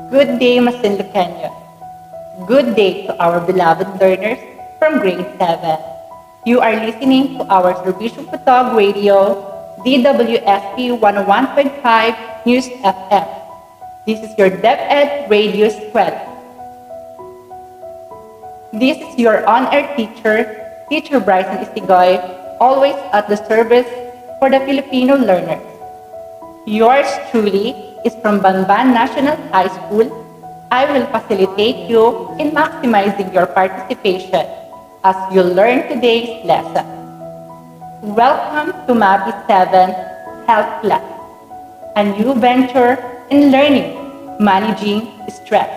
Good day, Masin Lucanio. Good day to our beloved learners from grade 7. You are listening to our Servicio Putog Radio, DWSP 101.5 News FM. This is your DepEd Radio Squad. This is your on-air teacher, Teacher Bryson Istigoy, always at the service for the Filipino learners. Yours truly is from Banban National High School. I will facilitate you in maximizing your participation as you learn today's lesson. Welcome to MAPI 7 Health Class, a new venture in learning, managing stress.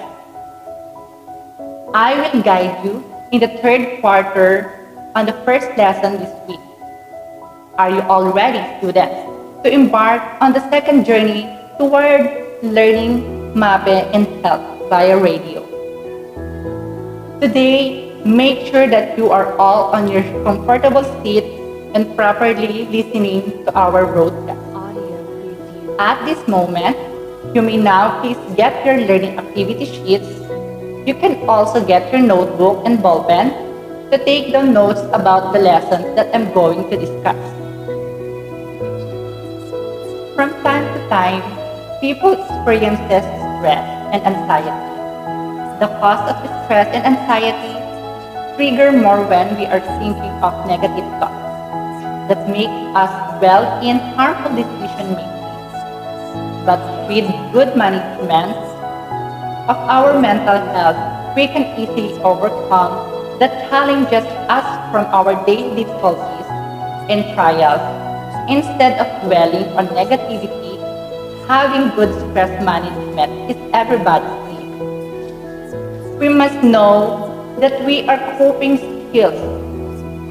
I will guide you in the third quarter on the first lesson this week. Are you all ready, students, to embark on the second journey toward learning MAPE and health via radio? Today, make sure that you are all on your comfortable seat and properly listening to our broadcast. At this moment, you may now please get your learning activity sheets. You can also get your notebook and ballpen to take down notes about the lessons that I'm going to discuss. From time to time, people experience stress and anxiety. The cause of stress and anxiety trigger more when we are thinking of negative thoughts that make us dwell in harmful decision making. But with good management of our mental health, we can easily overcome the challenges us from our daily difficulties and trials. Instead of dwelling on negativity, having good stress management is everybody's dream. We must know that we are coping skills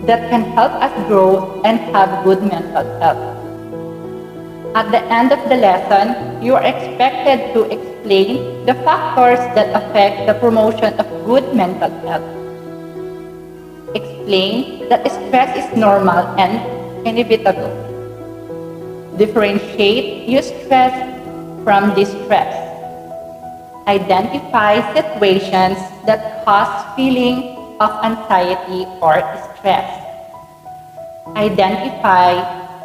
that can help us grow and have good mental health. At the end of the lesson, you are expected to explain the factors that affect the promotion of good mental health. Explain that stress is normal and inevitable. Differentiate eustress from distress. Identify situations that cause feeling of anxiety or stress. Identify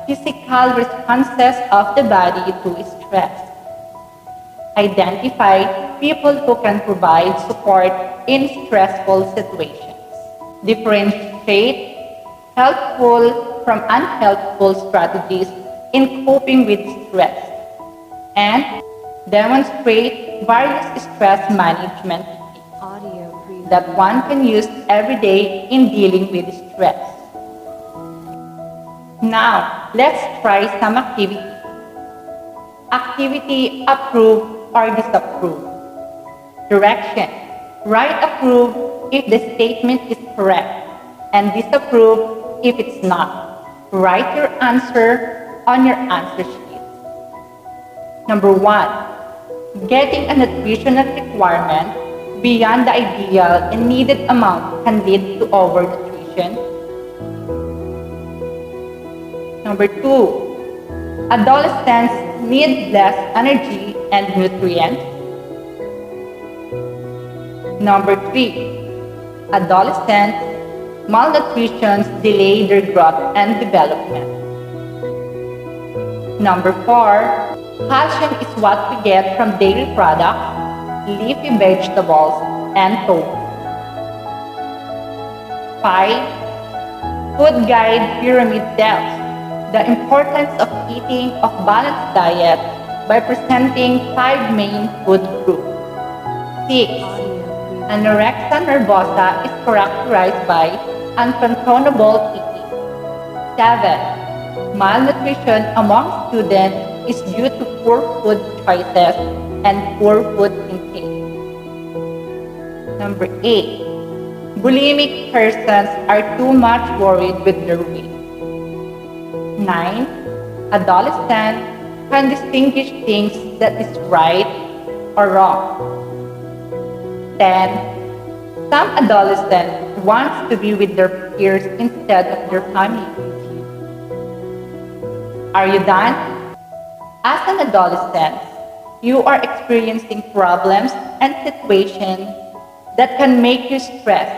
physical responses of the body to stress. Identify people who can provide support in stressful situations. Differentiate helpful from unhelpful strategies in coping with stress, and demonstrate various stress management techniques that one can use every day in dealing with stress. Now, let's try some activity. Activity approve or disapprove. Direction: write approve if the statement is correct and disapprove if it's not. Write your answer on your answer sheet. Number 1. Getting a nutritional requirement beyond the ideal and needed amount can lead to overnutrition. Number 2. Adolescents need less energy and nutrients. Number 3. Adolescents malnutrition delay their growth and development. Number 4, calcium is what we get from dairy products, leafy vegetables, and tofu. 5, food guide pyramid tells the importance of eating a balanced diet by presenting 5 main food groups. 6, anorexia nervosa is characterized by uncontrollable eating. 7, malnutrition among students is due to poor food choices and poor food intake. Number 8. Bulimic persons are too much worried with their weight. 9. Adolescents can distinguish things that is right or wrong. 10. Some adolescents want to be with their peers instead of their family. Are you done? As an adolescent, you are experiencing problems and situations that can make you stressed.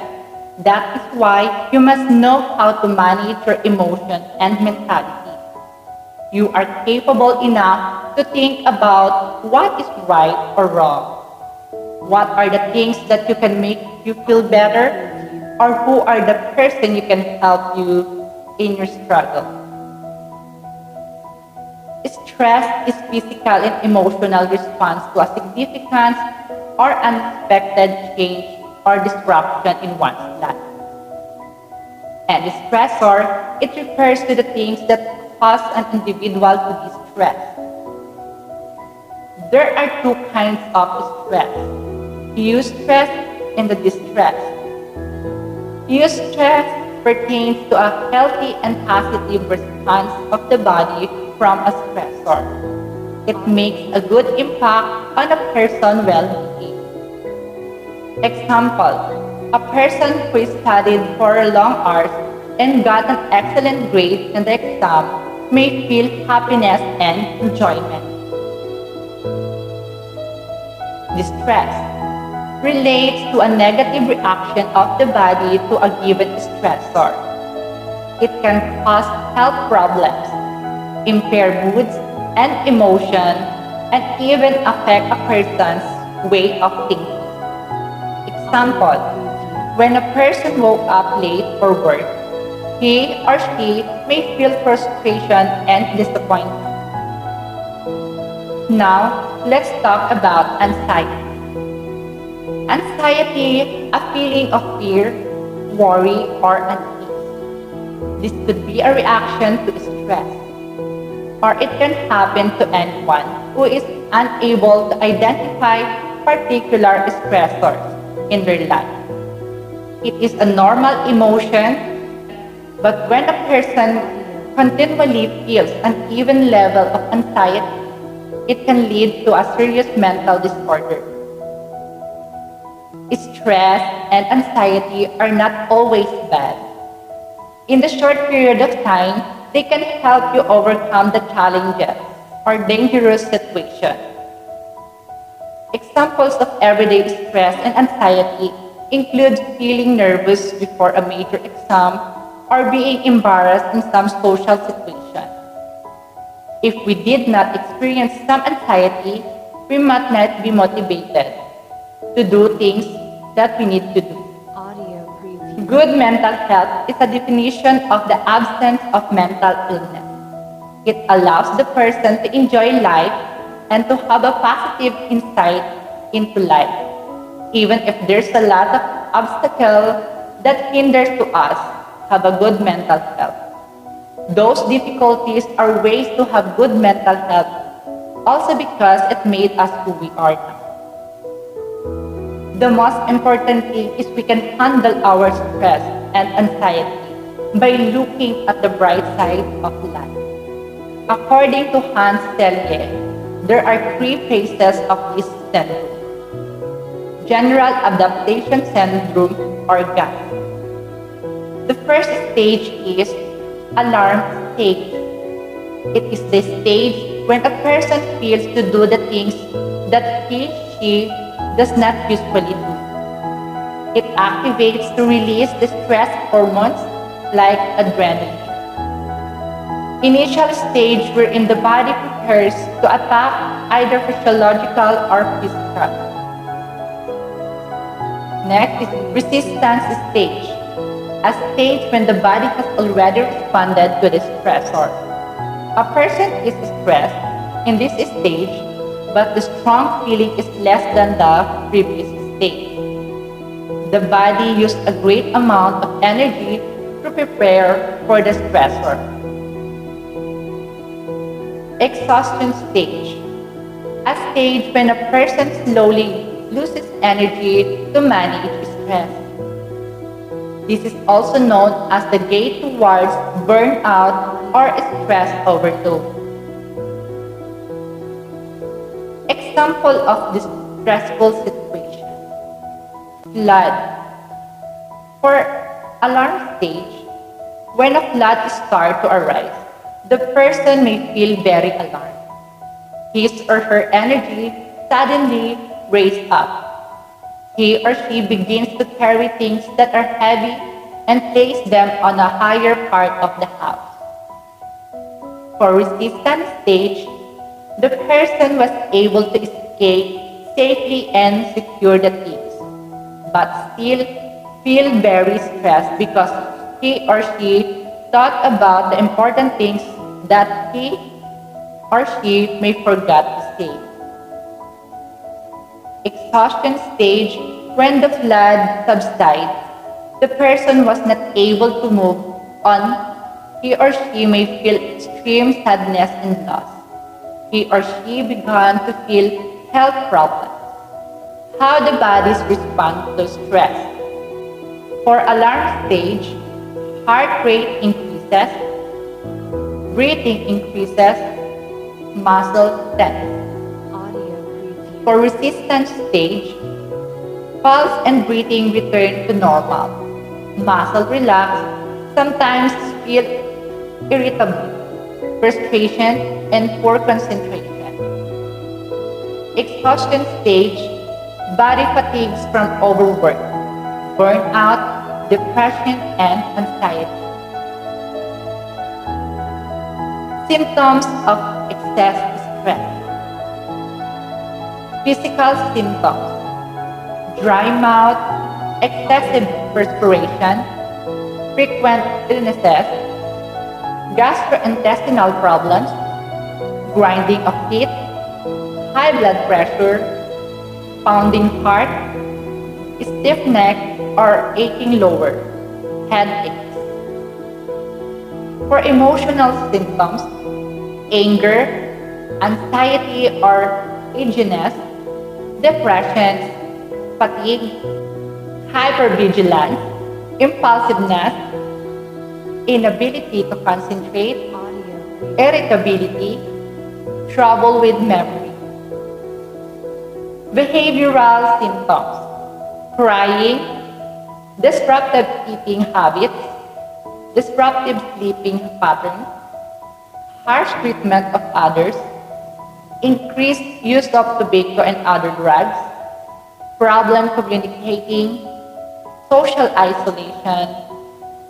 That is why you must know how to manage your emotion and mentality. You are capable enough to think about what is right or wrong. What are the things that you can make you feel better? Or who are the person you can help you in your struggle? Stress is physical and emotional response to a significant or unexpected change or disruption in one's life. And the stressor, it refers to the things that cause an individual to be stressed. There are two kinds of stress: eustress and the distress. Eustress pertains to a healthy and positive response of the body from a stressor. It makes a good impact on a person's well-being. Example, a person who studied for long hours and got an excellent grade in the exam may feel happiness and enjoyment. Distress relates to a negative reaction of the body to a given stressor. It can cause health problems, impair moods and emotion, and even affect a person's way of thinking. Example, when a person woke up late for work, he or she may feel frustration and disappointment. Now, let's talk about anxiety. Anxiety, a feeling of fear, worry, or unease. This could be a reaction to stress, or it can happen to anyone who is unable to identify particular stressors in their life. It is a normal emotion, but when a person continually feels an even level of anxiety, it can lead to a serious mental disorder. Stress and anxiety are not always bad. In the short period of time, they can help you overcome the challenges or dangerous situations. Examples of everyday stress and anxiety include feeling nervous before a major exam or being embarrassed in some social situation. If we did not experience some anxiety, we might not be motivated to do things that we need to do. Audio preview. Good mental health is a definition of the absence of mental illness. It allows the person to enjoy life and to have a positive insight into life, even if there's a lot of obstacles that hinders to us have a good mental health. Those difficulties are ways to have good mental health, also because it made us who we are now. The most important thing is we can handle our stress and anxiety by looking at the bright side of life. According to Hans Selye, there are three phases of this syndrome: General Adaptation Syndrome or GAS. The first stage is alarm stage. It is the stage when a person feels to do the things that she does not usually do. It activates to release the stress hormones like adrenaline. Initial stage wherein the body prepares to attack either physiological or physical. Next is resistance stage, a stage when the body has already responded to the stressor. A person is stressed in this stage, but the strong feeling is less than the previous stage. The body used a great amount of energy to prepare for the stressor. Exhaustion stage, a stage when a person slowly loses energy to manage stress. This is also known as the gate towards burnout or stress overload. Example of this stressful situation: flood. For alarm stage, when a flood starts to arise, the person may feel very alarmed. His or her energy suddenly raise up, He or she begins to carry things that are heavy and place them on a higher part of the house. For resistance stage, the person was able to escape safely and secure the things, but still feel very stressed because he or she thought about the important things that he or she may forget to save. Exhaustion stage, when the flood subsides, the person was not able to move on. He or she may feel extreme sadness and loss. He or she began to feel health problems. How the bodies respond to stress. For alarm stage, heart rate increases, breathing increases, muscle tense. For resistance stage, pulse and breathing return to normal. Muscle relax, sometimes feel irritability, frustration, and poor concentration. Exhaustion stage, body fatigues from overwork, burnout, depression, and anxiety. Symptoms of excess stress. Physical symptoms: dry mouth, excessive perspiration, frequent illnesses, gastrointestinal problems, grinding of teeth, high blood pressure, pounding heart, stiff neck or aching lower, headaches. For emotional symptoms, anger, anxiety or edginess, depression, fatigue, hypervigilance, impulsiveness, inability to concentrate, irritability, trouble with memory. Behavioral symptoms: crying, disruptive eating habits, disruptive sleeping patterns, harsh treatment of others, increased use of tobacco and other drugs, problem communicating, social isolation,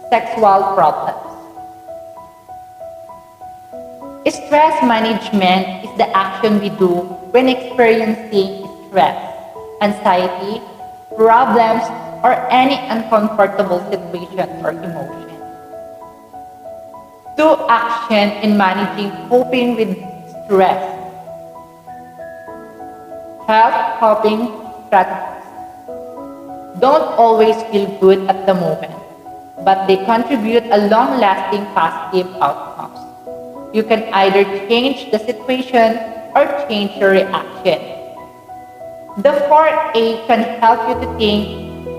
sexual problems. Stress management is the action we do when experiencing stress, anxiety, problems, or any uncomfortable situation or emotion. Do action in managing coping with stress. Health coping strategies don't always feel good at the moment, but they contribute a long-lasting positive outcomes. You can either change the situation or change your reaction. The 4A can help you to think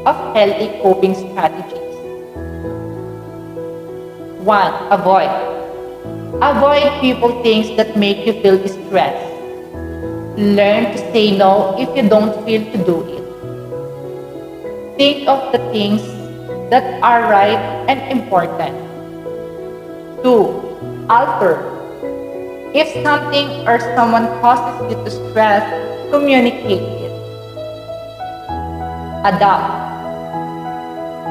of healthy coping strategies. 1. Avoid. Avoid people things that make you feel stressed. Learn to say no if you don't feel to do it. Think of the things that are right and important. 2. Alter. If something or someone causes you to stress, communicate it. Adapt.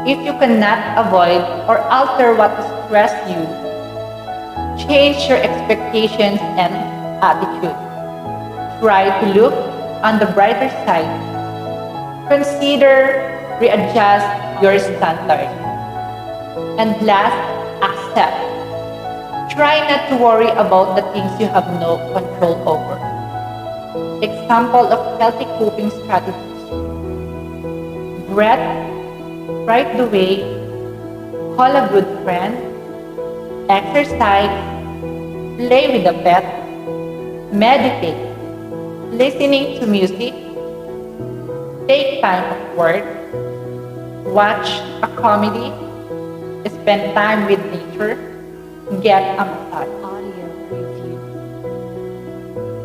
If you cannot avoid or alter what stresses you, change your expectations and attitude. Try to look on the brighter side. Consider readjust your standard. And last, accept. Try not to worry about the things you have no control over. Example of healthy coping strategies: breath, right the way, call a good friend, exercise, play with a pet, meditate, listening to music, take time at work, watch a comedy, spend time with nature, get a massage.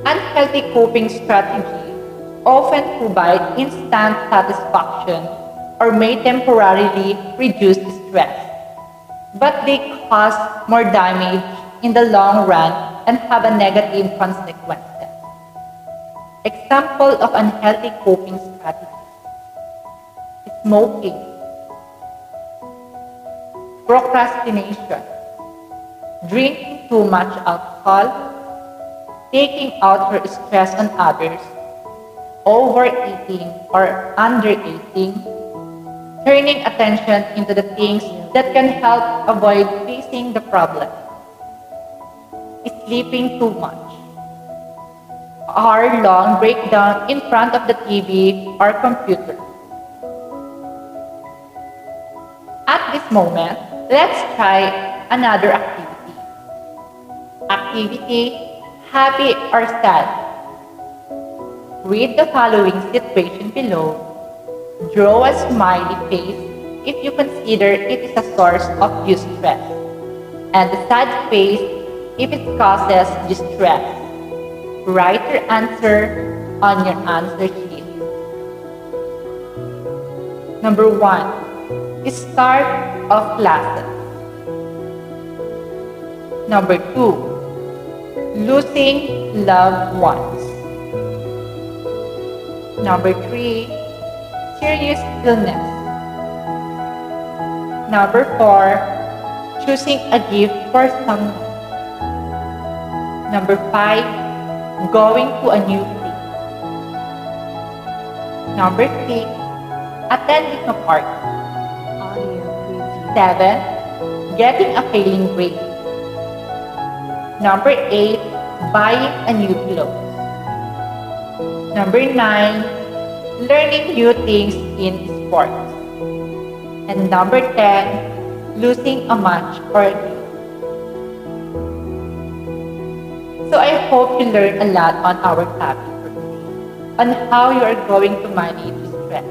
Unhealthy coping strategies often provide instant satisfaction or may temporarily reduce stress, but they cause more damage in the long run and have a negative consequences. Example of unhealthy coping strategies: smoking, procrastination, drinking too much alcohol, taking out your stress on others, overeating or undereating, turning attention into the things that can help avoid facing the problem, sleeping too much, hour-long breakdown in front of the TV or computer. At this moment, let's try another activity. Activity, happy or sad. Read the following situation below. Draw a smiley face if you consider it is a source of distress, and a sad face if it causes distress. Write your answer on your answer sheet. Number 1. Start of classes. Number 2. Losing loved ones. Number 3. Serious illness. Number 4. Choosing a gift for someone. Number 5. Going to a new place. Number 6. Attending a party. 7. Getting a failing grade. Number 8. Buying a new clothes. Number 9. Learning new things in sports. And number 10. Losing a match or a game. So I hope you learned a lot on our topic for today, on how you are going to manage stress.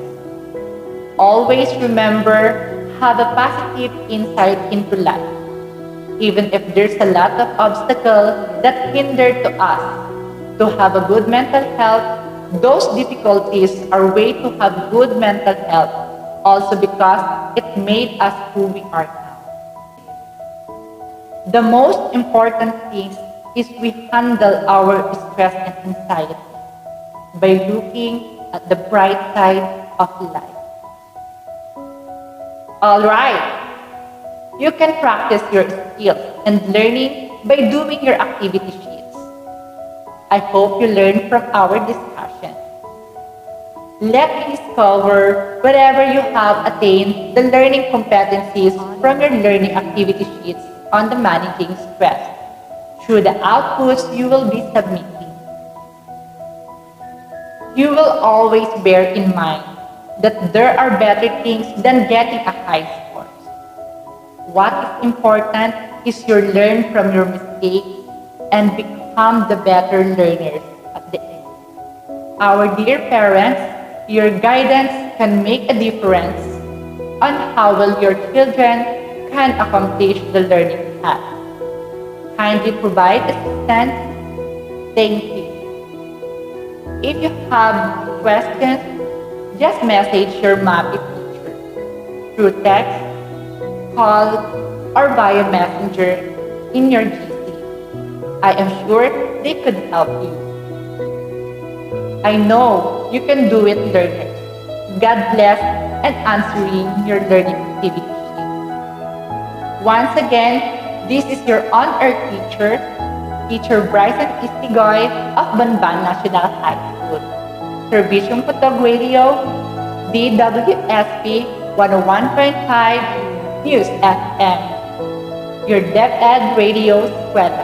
Always remember, have a positive insight into life. Even if there's a lot of obstacles that hinder to us to have a good mental health, those difficulties are way to have good mental health, also because it made us who we are now. The most important thing is we handle our stress and anxiety by looking at the bright side of life. Alright, you can practice your skills and learning by doing your activity sheets. I hope you learned from our discussion. Let me discover wherever you have attained the learning competencies from your learning activity sheets on the managing stress through the outputs you will be submitting. You will always bear in mind that there are better things than getting a high score. What is important is you learn from your mistakes and become the better learners at the end. Our dear parents, your guidance can make a difference on how well your children can accomplish the learning path. Kindly provide assistance. Thank you. If you have questions, just message your MAPI teacher through text, call, or via messenger in your GC. I am sure they could help you. I know you can do it, learners. God bless and answering your learning activity sheets. Once again, this is your on-air teacher, Teacher Bryson Istigoy of Banban National High School. Servisyong Putog Radio, DWSP 101.5 News FM. Your DepEd Radio Squad.